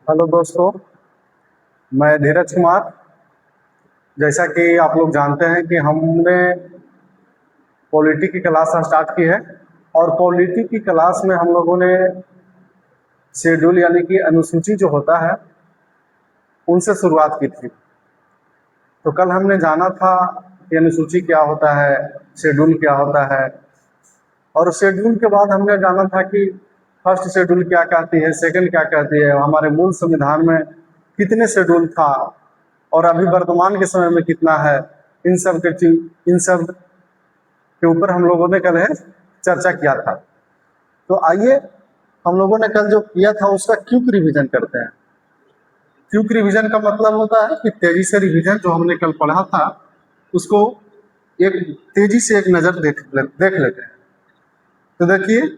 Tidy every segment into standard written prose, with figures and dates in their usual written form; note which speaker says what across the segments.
Speaker 1: Hello दोस्तों, मैं धीरज कुमार। जैसा कि आप लोग जानते हैं कि हमने पॉलिटी की क्लास स्टार्ट की है और पॉलिटी की क्लास में हम लोगों ने शेड्यूल यानी कि अनुसूची जो होता है उनसे शुरुआत की थी। तो कल हमने जाना था कि अनुसूची क्या होता है, शेड्यूल क्या होता है, और शेड्यूल के बाद हमने जाना था कि फर्स्ट शेड्यूल क्या कहती है, सेकंड क्या कहती है, हमारे मूल संविधान में कितने शेड्यूल था और अभी वर्तमान के समय में कितना है। इन सब के ऊपर हम लोगों ने कल चर्चा किया था। तो आइए हम लोगों ने कल जो किया था उसका क्विक रिवीजन करते हैं। क्विक रिवीजन का मतलब होता है कि तेजी से रिवीजन जो हमने कल पढ़ा था उसको एक तेजी से एक नज़र देख लेते हैं। तो देखिए,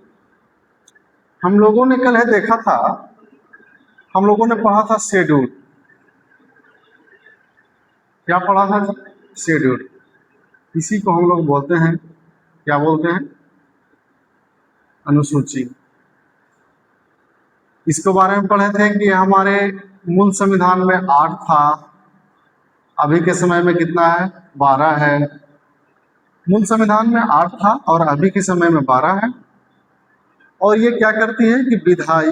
Speaker 1: हम लोगों ने कल देखा था, हम लोगों ने पढ़ा था शेड्यूल। क्या पढ़ा था? शेड्यूल। इसी को हम लोग बोलते हैं, क्या बोलते हैं? अनुसूची। इसके बारे में पढ़े थे कि हमारे मूल संविधान में 8 था, अभी के समय में कितना है? 12 है। मूल संविधान में 8 था और अभी के समय में 12 है। और ये क्या करती है कि विधायी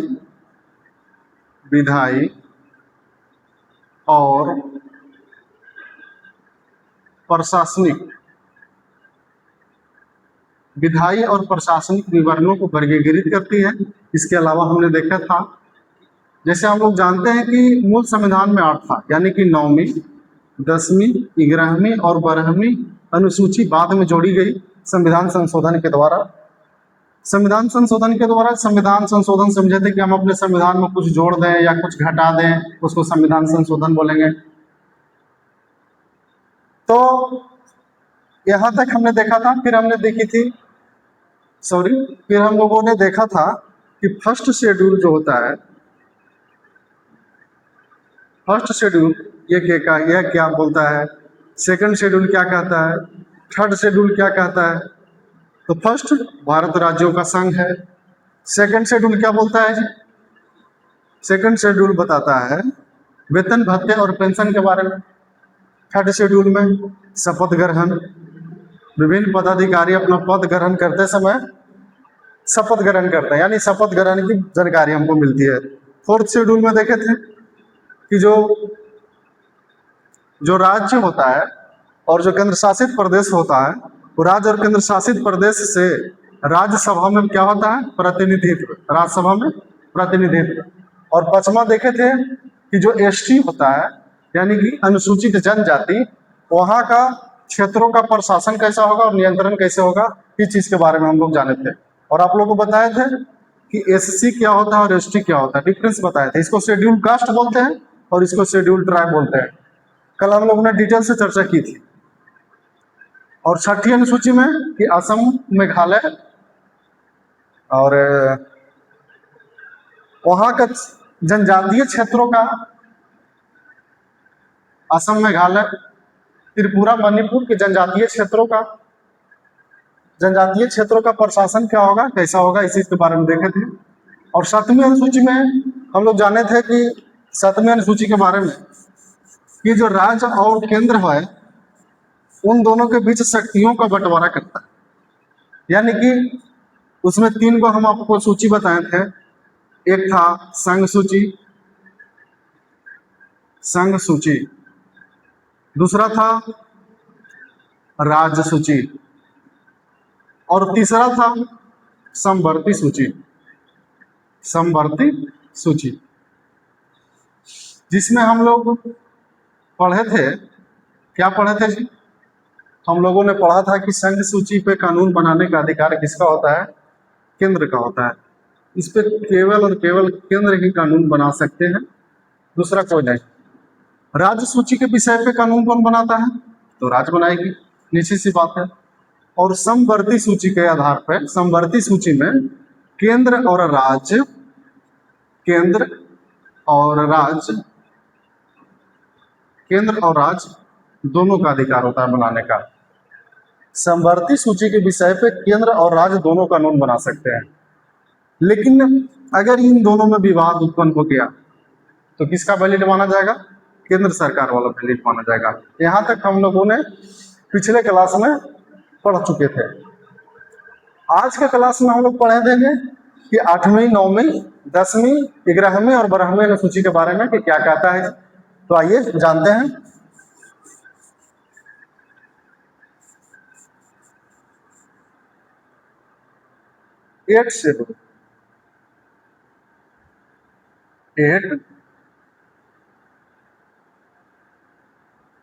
Speaker 1: और प्रशासनिक विवरणों को वर्गीकृत करती है। इसके अलावा हमने देखा था, जैसे हम लोग जानते हैं कि मूल संविधान में 8 था, यानी कि 9वीं, 10वीं, 11वीं और 12वीं अनुसूची बाद में जोड़ी गई संविधान संशोधन के द्वारा। संविधान संशोधन समझे थे कि हम अपने संविधान में कुछ जोड़ दें या कुछ घटा दें, उसको संविधान संशोधन बोलेंगे। तो यहाँ तक हमने देखा था। फिर हम लोगों ने देखा था कि फर्स्ट शेड्यूल जो होता है, फर्स्ट शेड्यूल ये क्या बोलता है, सेकंड शेड्यूल क्या कहता है, थर्ड शेड्यूल क्या कहता है। तो फर्स्ट भारत राज्यों का संघ है। सेकंड शेड्यूल क्या बोलता है जी? सेकंड शेड्यूल बताता है वेतन भत्ते और पेंशन के बारे में। थर्ड शेड्यूल में शपथ ग्रहण, विभिन्न पदाधिकारी अपना पद ग्रहण करते समय शपथ ग्रहण करते हैं, यानी शपथ ग्रहण की जानकारी हमको मिलती है। फोर्थ शेड्यूल में देखे थे कि जो राज्य होता है और जो केंद्र शासित प्रदेश होता है, वो राज्य और केंद्र शासित प्रदेश से राज्यसभा में क्या होता है? प्रतिनिधित्व, राज्यसभा में प्रतिनिधित्व। और पांचवा देखे थे कि जो एसटी होता है, यानी कि अनुसूचित जनजाति, वहाँ का क्षेत्रों का प्रशासन कैसा होगा और नियंत्रण कैसे होगा, इस चीज के बारे में हम लोग जाने थे। और आप लोगों को बताए थे कि एससी क्या होता है और एसटी क्या होता है, डिफरेंस बताए थे। इसको शेड्यूल कास्ट बोलते हैं और इसको शेड्यूल ट्राइब बोलते हैं। कल हम लोगों ने डिटेल से चर्चा की थी। और छठी अनुसूची में कि असम, मेघालय और वहाँ का जनजातीय क्षेत्रों का, असम, मेघालय, त्रिपुरा, मणिपुर के जनजातीय क्षेत्रों का प्रशासन क्या होगा, कैसा होगा, इसी के बारे में देखे थे। और 7वीं अनुसूची में हम लोग जाने थे कि 7वीं अनुसूची के बारे में कि जो राज्य और केंद्र है उन दोनों के बीच शक्तियों का बंटवारा करता है। यानी कि उसमें 3 को हम आपको सूची बताए थे। एक था संघ सूची, दूसरा था राज्य सूची और तीसरा था समवर्ती सूची, जिसमें हम लोग पढ़े थे, क्या पढ़े थे जी? हम लोगों ने पढ़ा था कि संघ सूची पे कानून बनाने का अधिकार किसका होता है? केंद्र का होता है। इस पे केवल और केवल केंद्र ही कानून बना सकते हैं, दूसरा कोई नहीं। राज्य सूची के विषय पे कानून कौन बनाता है? तो राज्य बनाएगी, निश्चित सी बात है। और समवर्ती सूची के आधार पर, समवर्ती सूची में केंद्र और राज्य दोनों का अधिकार होता है बनाने का। समवर्ती सूची के विषय पे केंद्र और राज्य दोनों कानून बना सकते हैं। लेकिन अगर इन दोनों में विवाद उत्पन्न हो गया, तो किसका वैलिड माना जाएगा? केंद्र सरकार वाला वैलिड माना जाएगा। यहाँ तक हम लोगों ने पिछले क्लास में पढ़ चुके थे। आज के क्लास में हम लोग पढ़े देंगे कि 8वीं 9वीं 10वीं 11वीं और 12वीं अनुसूची के बारे में कि क्या कहता है। तो आइए जानते हैं। एट शेड्यूल,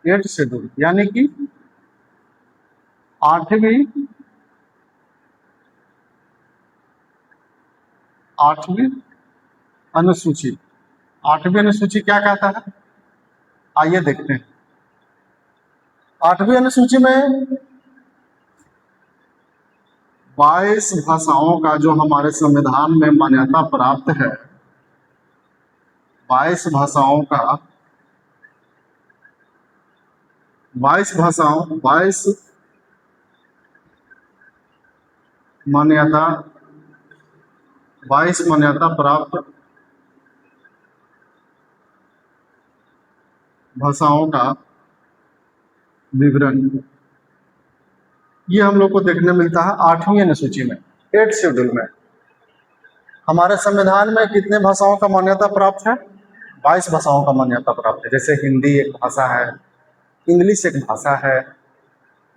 Speaker 1: एट शेड्यूल यानी कि 8वीं अनुसूची। 8वीं अनुसूची क्या कहता है, आइए देखते हैं। 8वीं अनुसूची में 22 भाषाओं का जो हमारे संविधान में मान्यता प्राप्त है, 22 भाषाओं का 22 मान्यता प्राप्त भाषाओं का विवरण ये हम लोग को देखने मिलता है 8वीं अनुसूची में, 8 शेड्यूल में। हमारे संविधान में कितने भाषाओं का मान्यता प्राप्त है? 22 भाषाओं का मान्यता प्राप्त है। जैसे हिंदी एक भाषा है, इंग्लिश एक भाषा है,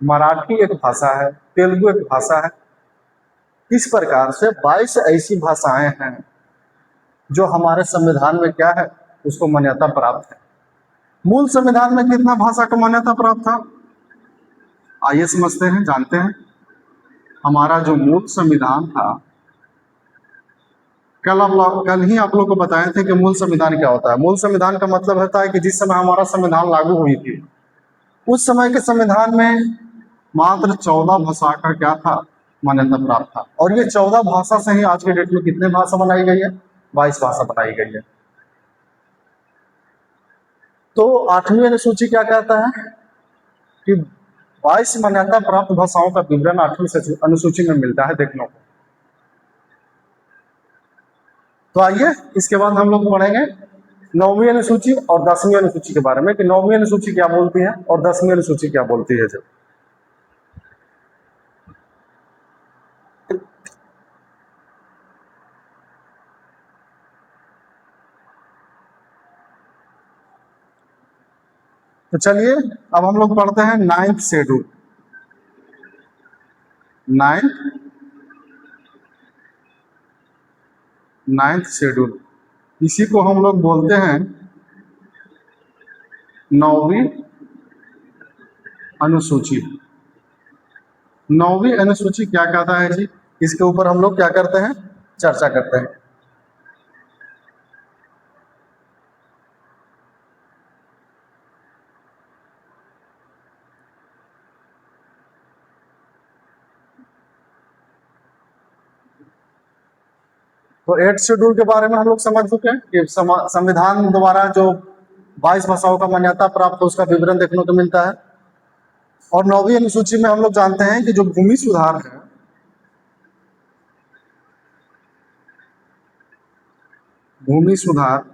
Speaker 1: मराठी एक भाषा है, तेलुगु एक भाषा है। इस प्रकार से 22 ऐसी भाषाएं हैं जो हमारे संविधान में क्या है, उसको मान्यता प्राप्त है। मूल संविधान में कितना भाषा का मान्यता प्राप्त था, आइए समझते हैं, जानते हैं। हमारा जो मूल संविधान था, कल ही आप लोग को बताए थे कि मूल संविधान क्या होता है। मूल संविधान का मतलब होता है कि जिस समय हमारा संविधान लागू हुई थी, उस समय के संविधान में मात्र 14 भाषा का क्या था, मान्यता प्राप्त था। और ये 14 भाषा से ही आज के डेट में कितने भाषा बनाई गई है? 22 भाषा बनाई गई है। तो 8वीं अनुसूची क्या कहता है कि 22 मान्यता प्राप्त भाषाओं का विवरण 8वीं अनुसूची में मिलता है देखने को। तो आइए इसके बाद हम लोग पढ़ेंगे 9वीं अनुसूची और 10वीं अनुसूची के बारे में कि 9वीं अनुसूची क्या बोलती है और 10वीं अनुसूची क्या बोलती है। जब तो चलिए अब हम लोग पढ़ते हैं 9th शेड्यूल। 9th शेड्यूल, इसी को हम लोग बोलते हैं 9वीं अनुसूची। 9वीं अनुसूची क्या कहता है जी, इसके ऊपर हम लोग क्या करते हैं, चर्चा करते हैं। तो 8th शेड्यूल के बारे में हम लोग समझ चुके हैं कि संविधान द्वारा जो 22 भाषाओं का मान्यता प्राप्त है उसका विवरण देखने को मिलता है। और 9वीं अनुसूची में हम लोग जानते हैं कि जो भूमि सुधार है, भूमि सुधार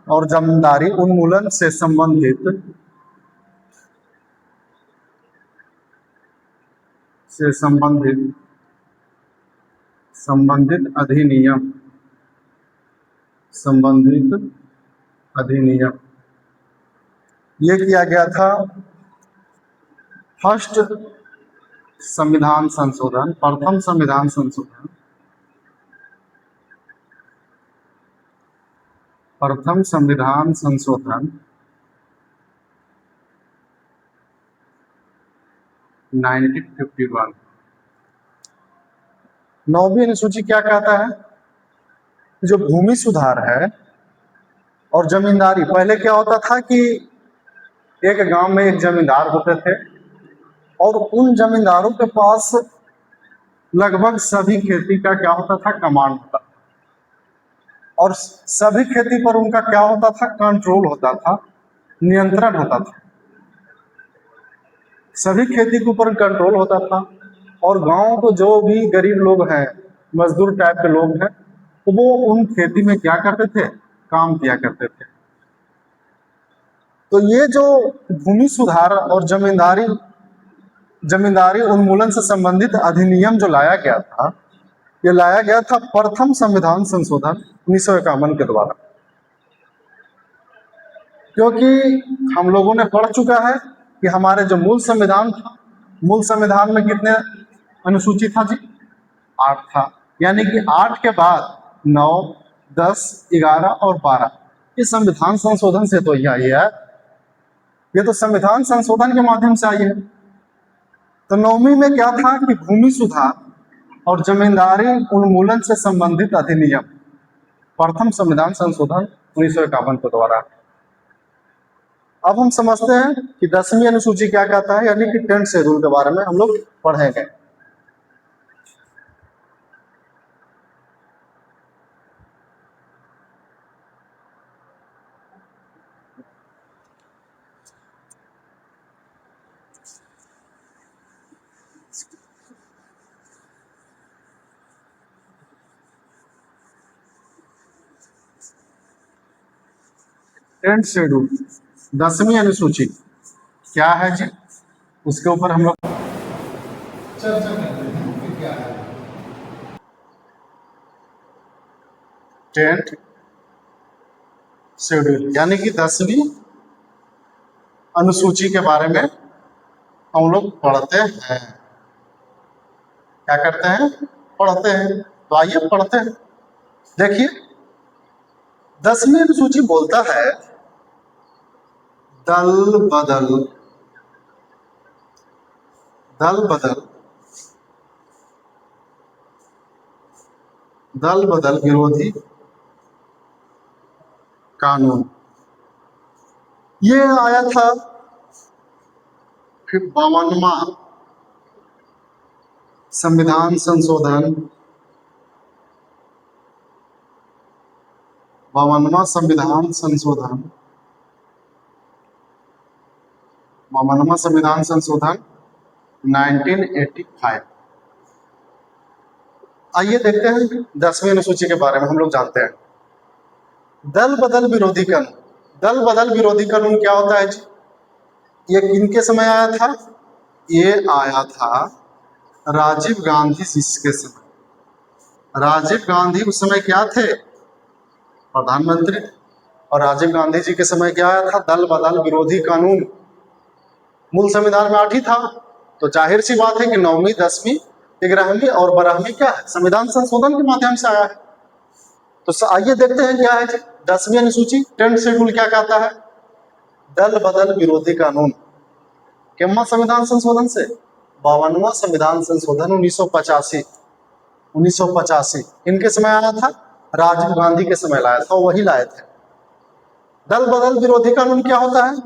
Speaker 1: और जमींदारी उन्मूलन से संबंधित अधिनियम ये किया गया था। प्रथम संविधान संशोधन 1951। 9वीं अनुसूची क्या कहता है, जो भूमि सुधार है और जमींदारी। पहले क्या होता था कि एक गांव में एक जमींदार होते थे और उन जमींदारों के पास लगभग सभी खेती का क्या होता था, कमांड होता था। और सभी खेती पर उनका क्या होता था, कंट्रोल होता था, नियंत्रण होता था, सभी खेती के ऊपर कंट्रोल होता था। और गांव के जो भी गरीब लोग हैं, मजदूर टाइप के लोग हैं, तो वो उन खेती में क्या करते थे, काम किया करते थे। तो ये जो भूमि सुधार और जमींदारी उन्मूलन से संबंधित अधिनियम जो लाया गया था, ये लाया गया था प्रथम संविधान संशोधन 1951 के द्वारा। क्योंकि हम लोगों ने पढ़ चुका है कि हमारे जो मूल संविधान था, मूल संविधान में कितने अनुसूची था जी, 8 था। यानी कि 8 के बाद 9, 10, 11 और 12 ये संविधान संशोधन से तो ये आई है, ये तो संविधान संशोधन के माध्यम से आई है। तो 9वीं में क्या था कि भूमि सुधार और जमींदारी उन्मूलन से संबंधित अधिनियम, प्रथम संविधान संशोधन 1951 के द्वारा। अब हम समझते हैं कि 10वीं अनुसूची क्या कहता है, यानी कि 10th शेड्यूल के बारे में हम लोग पढ़ेंगे। टेंथ शेड्यूल 10वीं अनुसूची क्या है जी, उसके ऊपर हम लोग चर्चा करते हैं कि क्या है। 10th शेड्यूल यानी कि 10वीं अनुसूची के बारे में हम लोग पढ़ते हैं। क्या करते हैं, पढ़ते हैं। तो आइए पढ़ते हैं। देखिए 10वीं अनुसूची बोलता है दल बदल विरोधी कानून। ये आया था फिर 52वां संविधान संशोधन, 52वां संविधान संशोधन 1985। आइए देखते हैं 10वीं अनुसूची के बारे में हम लोग जानते हैं। दल बदल विरोधी कानून। दल बदल विरोधी कानून क्या होता है जी, ये किनके समय आया था, ये आया था राजीव गांधी जी के समय। राजीव गांधी उस समय क्या थे, प्रधानमंत्री। और राजीव गांधी जी के समय क्या आया था, दल बदल विरोधी कानून। मूल संविधान में 8 ही था, तो जाहिर सी बात है कि 9वीं, 10वीं, 11वीं और 12वीं क्या है, संविधान संशोधन के माध्यम से आया है। तो आइए देखते हैं क्या है 10वीं अनुसूची 10th शेड्यूल क्या कहता है। दल बदल विरोधी कानून कितना संविधान संशोधन से, 52वां संविधान संशोधन 1985। इनके समय आया था, राजीव गांधी के समय लाया था, वही लाए थे। दल बदल विरोधी कानून क्या होता है,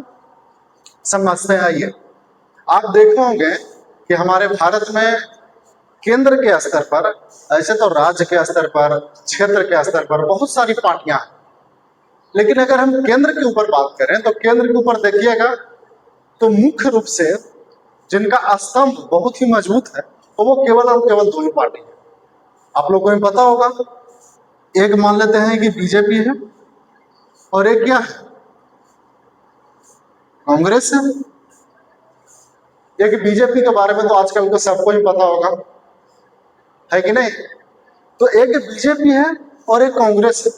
Speaker 1: समझते हैं। ये आप देखे होंगे कि हमारे भारत में केंद्र के स्तर पर, ऐसे तो राज्य के स्तर पर, क्षेत्र के स्तर पर बहुत सारी पार्टियां हैं, लेकिन अगर हम केंद्र के ऊपर बात करें तो केंद्र के ऊपर देखिएगा तो मुख्य रूप से जिनका स्तंभ बहुत ही मजबूत है तो वो केवल और केवल 2 ही पार्टी है। आप लोगों को पता होगा, एक मान लेते हैं कि बीजेपी है और एक क्या है, कांग्रेस है। एक बीजेपी के बारे में तो आजकल को सबको ही पता होगा, है कि नहीं। तो एक बीजेपी है और एक कांग्रेस है।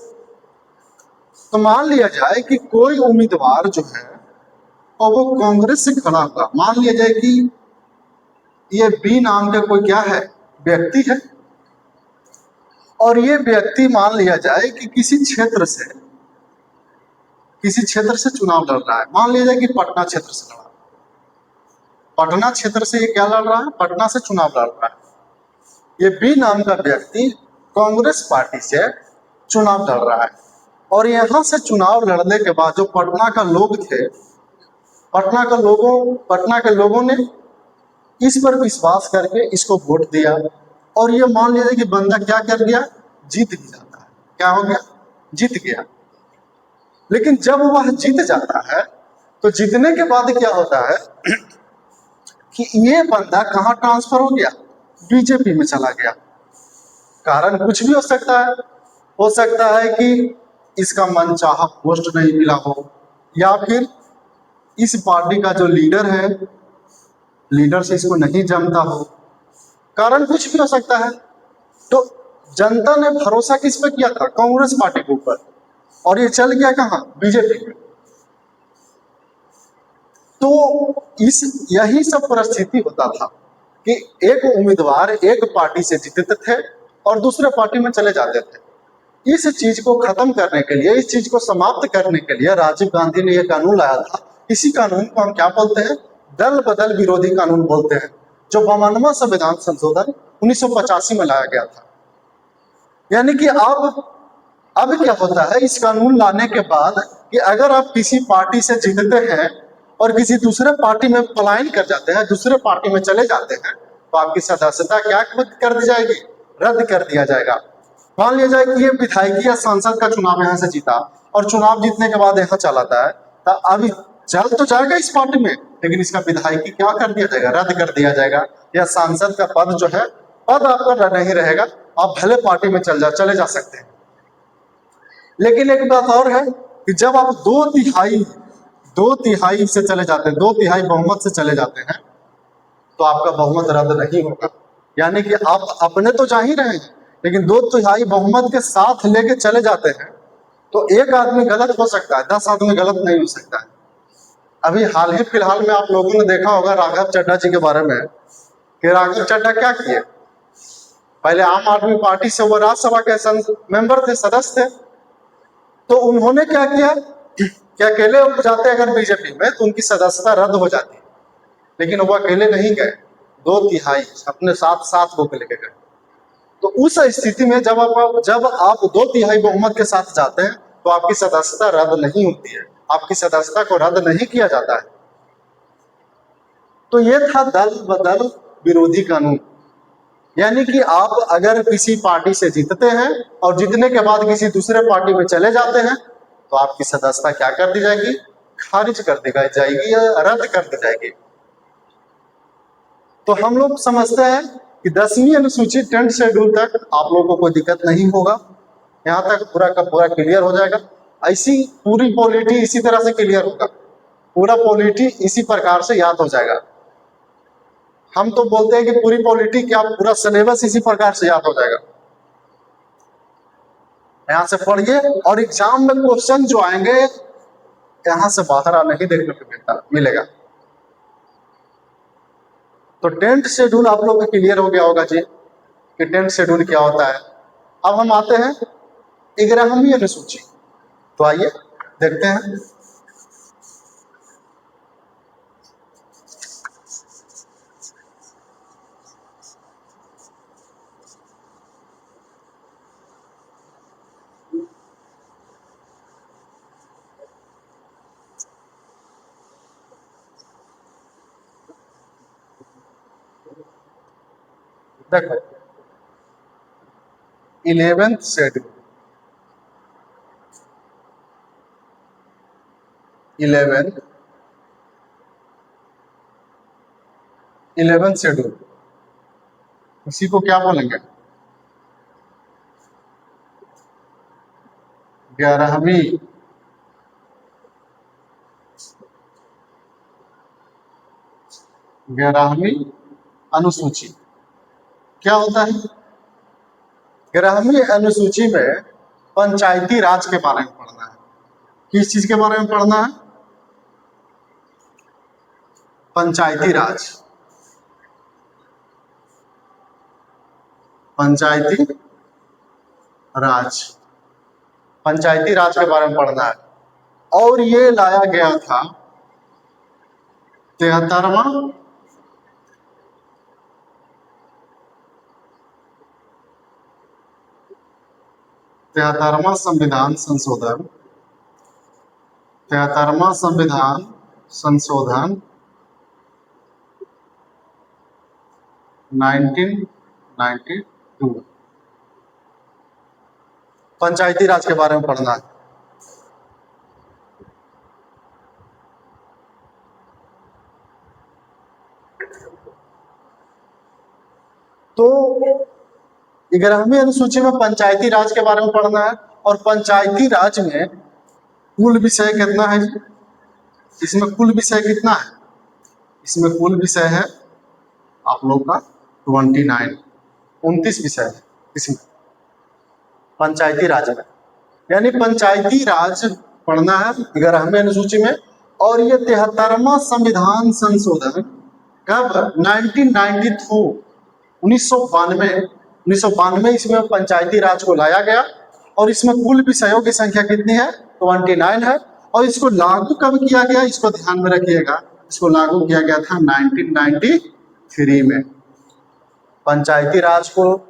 Speaker 1: तो मान लिया जाए कि कोई उम्मीदवार जो है और वो कांग्रेस से खड़ा होगा, मान लिया जाए कि ये बी नाम का कोई क्या है, व्यक्ति है, और ये व्यक्ति मान लिया जाए कि किसी क्षेत्र से चुनाव लड़ रहा है। मान लिया जाए कि पटना क्षेत्र से लड़ा, पटना क्षेत्र से ये क्या लड़ रहा है, पटना से चुनाव लड़ रहा है। ये बी नाम का व्यक्ति कांग्रेस पार्टी से चुनाव लड़ रहा है, और यहां से चुनाव लड़ने के बाद जो पटना का लोग थे, पटना के लोगों ने इस पर विश्वास करके इसको वोट दिया, और ये मान लीजिए कि बंदा क्या कर गया, जीत भी जाता है। क्या हो गया, जीत गया। लेकिन जब वह जीत जाता है तो जीतने के बाद क्या होता है कि ये बंदा कहाँ ट्रांसफर हो गया, बीजेपी में चला गया। कारण कुछ भी हो सकता है कि इसका मनचाहा पोस्ट नहीं मिला हो, या फिर इस पार्टी का जो लीडर है, लीडर से इसको नहीं जमता हो, कारण कुछ भी हो सकता है। तो जनता ने भरोसा किस पे किया था, कांग्रेस पार्टी के ऊपर, और ये चल गया कहाँ, बीजेपी में। तो यही सब परिस्थिति होता था कि एक उम्मीदवार एक पार्टी से जीतते थे और दूसरे पार्टी में चले जाते थे। इस चीज को खत्म करने के लिए, इस चीज को समाप्त करने के लिए राजीव गांधी ने यह कानून लाया था। इसी कानून को हम क्या बोलते हैं, दल बदल विरोधी कानून बोलते हैं, जो 52वां संविधान संशोधन 1985 में लाया गया था। यानी कि अब क्या होता है, इस कानून लाने के बाद कि अगर आप किसी पार्टी से जीतते हैं और किसी दूसरे पार्टी में पलायन कर जाते हैं, दूसरे पार्टी में चले जाते हैं, तो आपकी सदस्यता क्या कर दी जाएगी, रद्द कर दिया जाएगा। मान लिया जाए कि ये विधायकी या सांसद का चुनाव यहाँ से जीता और चुनाव जीतने के बाद यहाँ चलाता है, तो अभी चल तो जाएगा इस पार्टी में, लेकिन इसका विधायकी क्या कर दिया जाएगा, रद्द कर दिया जाएगा, या सांसद का पद जो है, पद आपका नहीं रहेगा, आप भले पार्टी में चले जा सकते हैं। लेकिन एक बात और है कि जब आप दो तिहाई से चले जाते हैं, 2/3 बहुमत से चले जाते हैं, तो आपका बहुमत रद्द नहीं होगा। यानी कि आप अपने तो जा ही रहे हैं, लेकिन 2/3 बहुमत के साथ लेके चले जाते हैं, तो एक आदमी गलत हो सकता है, 10 आदमी गलत नहीं हो सकता है। अभी हाल ही फिलहाल में आप लोगों ने देखा होगा राघव चड्ढा जी के बारे में, कि राघव चड्ढा क्या किए, पहले आम आदमी पार्टी से वो राज्यसभा के मेंबर थे, सदस्य थे, तो उन्होंने क्या किया कि अकेले जाते अगर बीजेपी में तो उनकी सदस्यता रद्द हो जाती, लेकिन वो अकेले नहीं गए, 2/3 अपने साथ लोग लेके गए। तो उस स्थिति में जब आप 2/3 बहुमत के साथ जाते हैं तो आपकी सदस्यता रद्द नहीं होती है, आपकी सदस्यता को रद्द नहीं किया जाता है। तो ये था दल बदल विरोधी कानून। यानी कि आप अगर किसी पार्टी से जीतते हैं और जीतने के बाद किसी दूसरे पार्टी में चले जाते हैं, तो आपकी सदस्यता क्या कर दी जाएगी, खारिज कर दी जाएगी या रद्द कर दी जाएगी। तो हम लोग समझते हैं कि 10वीं अनुसूची 10th शेड्यूल तक आप लोगों को कोई दिक्कत नहीं होगा, यहाँ तक पूरा का पूरा क्लियर हो जाएगा। ऐसी पूरी पॉलिटी इसी तरह से क्लियर होगा, पूरा पॉलिटी इसी प्रकार से याद हो जाएगा। हम तो बोलते हैं कि पूरी पॉलिटी क्या, पूरा सिलेबस इसी प्रकार से याद हो जाएगा। यहाँ से पढ़िए और एग्जाम में क्वेश्चन जो आएंगे यहाँ से बाहर नहीं देखने को मिलेगा। तो 10th शेड्यूल आप लोग को क्लियर हो गया होगा जी कि 10th शेड्यूल क्या होता है। अब हम आते हैं 11वीं अनुसूची, तो आइए देखते हैं। देखो 11th शेड्यूल, 11th शेड्यूल, इसी को क्या बोलेंगे, 11वीं अनुसूची क्या होता है। 11वीं अनुसूची में पंचायती राज के बारे में पढ़ना है। किस चीज के बारे में पढ़ना है, पंचायती राज, पंचायती राज, पंचायती राज के बारे में पढ़ना है। और ये लाया गया था 73वां संविधान संशोधन, 73वां संविधान संशोधन 1992। पंचायती राज के बारे में पढ़ना है। तो 11वीं अनुसूची में पंचायती राज के बारे में पढ़ना है। और पंचायती राज में कुल विषय कितना है? इसमें कुल विषय कितना है? इसमें कुल विषय है आप लोग का 29 विषय है इसमें पंचायती राज में। यानी पंचायती राज पढ़ना है 11वीं अनुसूची में। और ये 73वां संविधान संशोधन कब? 1992 इसमें पंचायती राज को लाया गया। और इसमें कुल विषयों की संख्या कितनी है? 29 है। और इसको लागू कब किया गया? इसको ध्यान में रखिएगा, इसको लागू किया गया था 1993 में। पंचायती राज को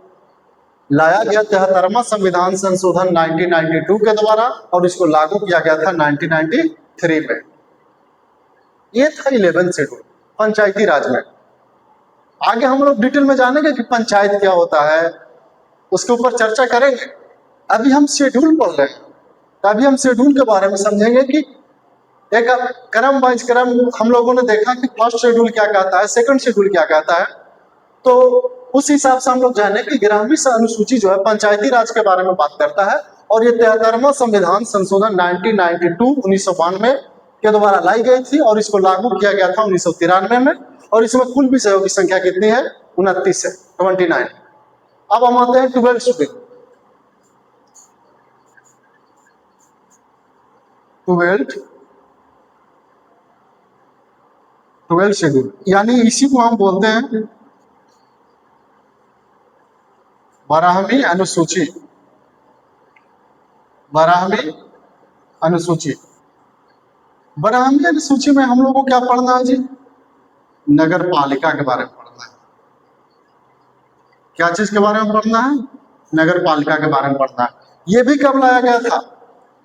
Speaker 1: लाया गया 73वां संविधान संशोधन 1992 के द्वारा और इसको लागू किया गया था 1993 में। ये था 11th शेड्यूल पंचायती राज में। आगे हम लोग डिटेल में जानेंगे कि पंचायत क्या होता है, उसके ऊपर चर्चा करेंगे। अभी हम शेड्यूल पढ़ रहे हैं, तो अभी हम शेड्यूल के बारे में समझेंगे कि एक क्रम वाइज क्रम हम लोगों ने देखा कि फर्स्ट शेड्यूल क्या कहता है, सेकंड शेड्यूल क्या कहता है। तो उस हिसाब से हम लोग जाने कि 11वीं अनुसूची जो है पंचायती राज के बारे में बात करता है। और ये 73वां संविधान संशोधन 1992 के द्वारा लाई गई थी और इसको लागू किया गया था 1993 में। और इसमें कुल विषयों की संख्या कितनी है? 29 है, 29। अब हम आते हैं 12th शेड्यूल। 12th शेड्यूल यानी इसी को हम बोलते हैं 12वीं अनुसूची। 12वीं अनुसूची। 12वीं अनुसूची में हम लोगों को क्या पढ़ना है जी? नगर पालिका के बारे में पढ़ना है। क्या चीज के बारे में पढ़ना है? नगर पालिका के बारे में पढ़ना है। ये भी कब लाया गया था?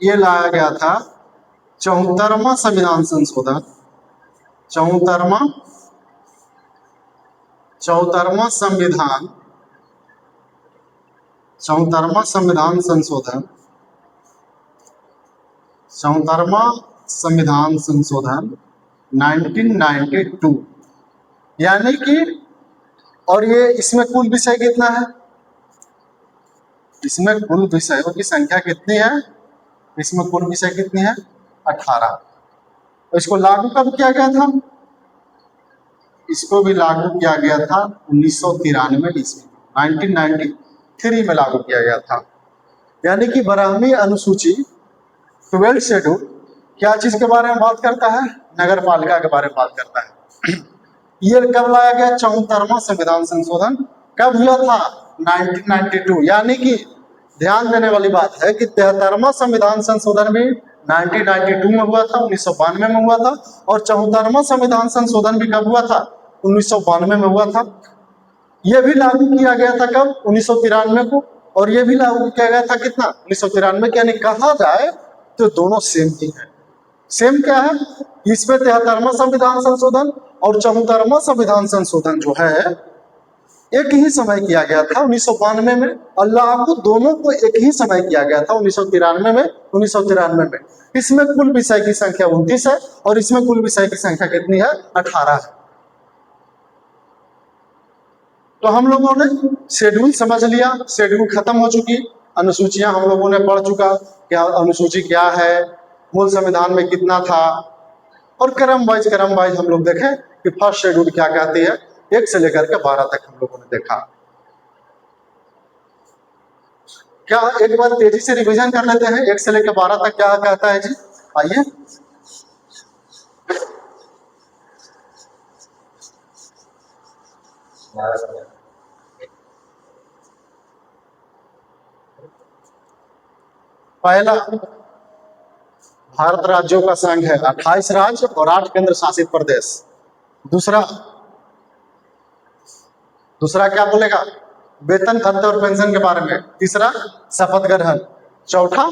Speaker 1: ये लाया गया था 74वां संविधान संशोधन, 74वां संविधान 74वां संविधान संशोधन 74वां संविधान संशोधन 1992 यानी कि। और ये इसमें कुल विषय कितना है? इसमें कुल विषयों की संख्या कितनी है? इसमें कुल विषय कितनी है? 18। तो इसको लागू कब किया गया था? इसको भी लागू किया गया था 1993 ईस्वी, 1993 में लागू किया गया था। यानी कि 12वीं अनुसूची 12th शेड्यूल क्या चीज के बारे में बात करता है? नगर पालिका के बारे में बात करता है। ये कब लाया गया? 74वां संविधान संशोधन कब हुआ था? 1992। यानी कि ध्यान देने वाली बात है कि 73वां संविधान संशोधन भी 1992 में हुआ था, 1992 में हुआ था। और 74वां संविधान संशोधन भी कब हुआ था? 1992 में हुआ था। यह भी लागू किया गया था कब? 1993 को। और यह भी लागू किया गया था कितना? 1993। यानी कहा जाए तो दोनों सेम ही है। सेम क्या है? इसमें 73वां संविधान संशोधन और 74वां संविधान संशोधन जो है एक ही समय किया गया था 1992 में। और लागू दोनों को एक ही समय किया गया था 1993 में। 1993 में इसमें कुल विषय की संख्या 29 है और इसमें कुल विषय की संख्या कितनी है? 18 है। तो हम लोगों ने शेड्यूल समझ लिया, शेड्यूल खत्म हो चुकी, अनुसूचियां हम लोगों ने पढ़ चुका, क्या अनुसूची क्या है, मूल संविधान में कितना था। और क्रम वाइज हम लोग देखें कि फर्स्ट शेड्यूल क्या कहती है। 1 से लेकर के 12 तक हम लोगों ने देखा। क्या एक बार तेजी से रिवीजन कर लेते हैं 1 से लेकर 12 तक क्या कहता है जी? आइए। पहला, भारत राज्यों का संघ है, 28 राज्य और 8 केंद्र शासित प्रदेश। दूसरा क्या बोलेगा? वेतन, भत्ते और पेंशन के बारे में। तीसरा, शपथ ग्रहण। चौथा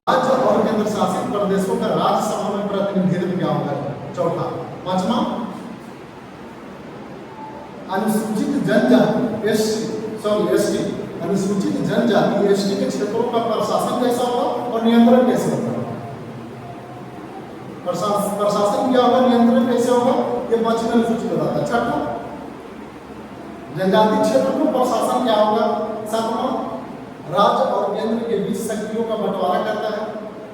Speaker 1: राज्य और केंद्र शासित प्रदेशों का राज्यसभा में प्रतिनिधित्व क्या होगा? चौथा। पांचवा, अनुसूचित जनजाति
Speaker 2: सॉरी एसटी अनुसूचित जनजाति एसटी के क्षेत्रों का प्रशासन कैसा होगा और नियंत्रण कैसे होगा। प्रशासन क्या होगा, नियंत्रण कैसे होगा, ये 25 अनुसूची बताता है। छठा, जनजाति क्षेत्र में प्रशासन क्या होगा। सातवां, राज्य और केंद्र के बीच शक्तियों का बंटवारा करता है,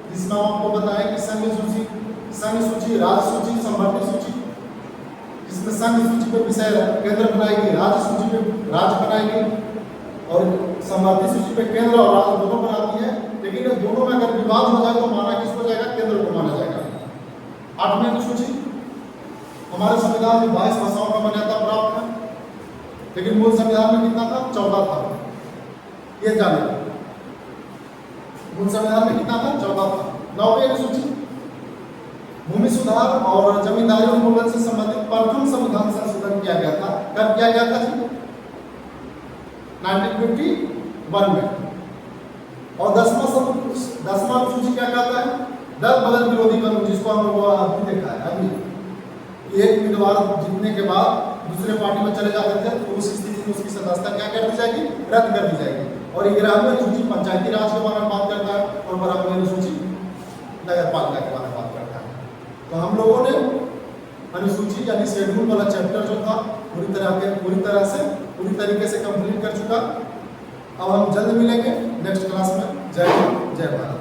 Speaker 2: जिसमें हम आपको बताएं कि संघ सूची, राज्य सूची, संवर्ती सूची, जिसमें संघ सूची पे विषय केंद्र बनाएगी, राज्य सूची पे राज्य बनाएगी और संवर्ती सूची पे केंद्र और राज्य दोनों बनाती है। लेकिन इन दोनों में अगर विवाद हो जाए तो माना किसको जाएगा, केंद्र को माना जाएगा। 8वीं अनुसूची, हमारे संविधान में 22 भाषाओं का मान्यता प्राप्त है, लेकिन मूल संविधान में कितना था, 14 था। ये जाने मूल संविधान में कितना था, 14 था। 9वीं अनुसूची, भूमि सुधार और जमींदारी उन्मूलन से संबंधित प्रथम संविधान संशोधन किया गया था। कब किया गया था जी, 1951 में। और 10वां अनुसूची क्या कहता है, दल बदल विरोधी कानून, जिसको हम लोग अभी देखा है। अभी एक उम्मीदवार जीतने के बाद दूसरे पार्टी में चले जाते थे तो उस स्थिति में उसकी सदस्यता क्या कर दी जाएगी, रद्द कर दी जाएगी। और 11वीं अनुसूची पंचायती राज के बारे में बात करता है और 12वीं अनुसूची नगर पालिका के बारे में बात करता है। तो हम लोगों ने अनुसूची यानी शेड्यूल वाला चैप्टर जो था पूरी तरीके से कंप्लीट कर चुका। अब हम जल्द मिलेंगे नेक्स्ट क्लास में। जय हिंद, जय भारत।